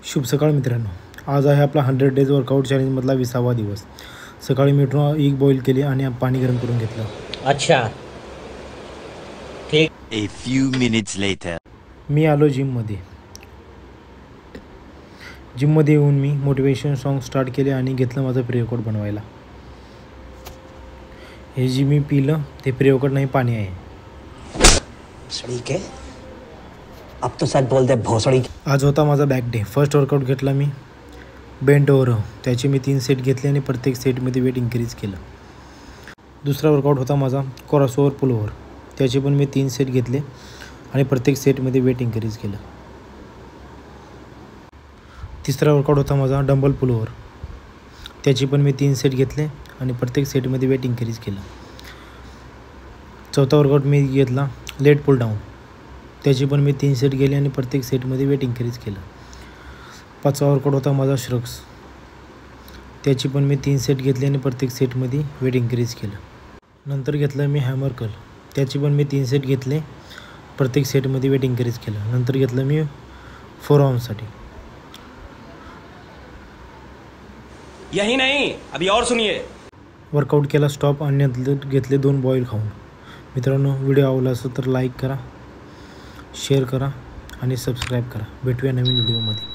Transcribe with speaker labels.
Speaker 1: शुभ सकाळ मित्रांनो, आज आहे आपला 100 डेज वर्कआउट चॅलेंजमधला 20वा दिवस। सकाळी मी उठून एग बॉईल केली आणि पाणी गरम करून घेतलं।
Speaker 2: अच्छा ठीक।
Speaker 3: A few minutes later.
Speaker 1: मी आलो जिममध्ये येऊन मी मोटिवेशन सॉन्ग स्टार्ट केले आणि घेतलं माझं प्री-वर्कआउट बनवायला। हे जी मी पिलं ते प्री-वर्कआउट नाही, पाणी आहे।
Speaker 2: भोसड़ी के अब तो सच बोल दे भोसड़ी।
Speaker 1: आज होता माझा बॅक डे। फर्स्ट वर्कआउट घेतला मी बेंट ओव्हर, त्याचे मी 3 सेट घेतले आणि प्रत्येक सेटमध्ये वेट इन्क्रीज केलं। दुसरा वर्कआउट होता माझा क्रॉसओव्हर पुल ओव्हर, त्याचे पण मी 3 सेट घेतले आणि प्रत्येक सेटमध्ये वेट इन्क्रीज केलं। तिसरा वर्कआउट होता माझा डंबल पुल ओव्हर, त्याचे पण मी 3 सेट घेतले आणि प्रत्येक सेटमध्ये वेट इन्क्रीज केलं। चौथा वर्कआउट मी घेतला लेट पुल डाऊन, त्याची पण मी 3 सेट गेले आणि प्रत्येक सेटमध्ये वेट इन्क्रीज केलं। पाचवा वर्कआउट होता माझा श्रग्स, त्याची पण मी 3 सेट घेतले आणि प्रत्येक सेटमध्ये वेट इन्क्रीज केलं। नंतर घेतलं मी हॅमर कर्ल, त्याची पण मी 3 सेट घेतले, प्रत्येक सेटमध्ये वेट इन्क्रीज केलं। नंतर घेतलं मी फोरआर्मसाठी।
Speaker 4: यही नहीं, अभी और सुनिए।
Speaker 1: वर्कआउट केला स्टॉप आणि घेतले 2 बॉईल खाऊन। मित्रांनो, व्हिडिओ आवडला असेल तर लाईक करा, शेअर करा आणि सबस्क्राईब करा। भेटूया नवीन व्हिडिओमध्ये।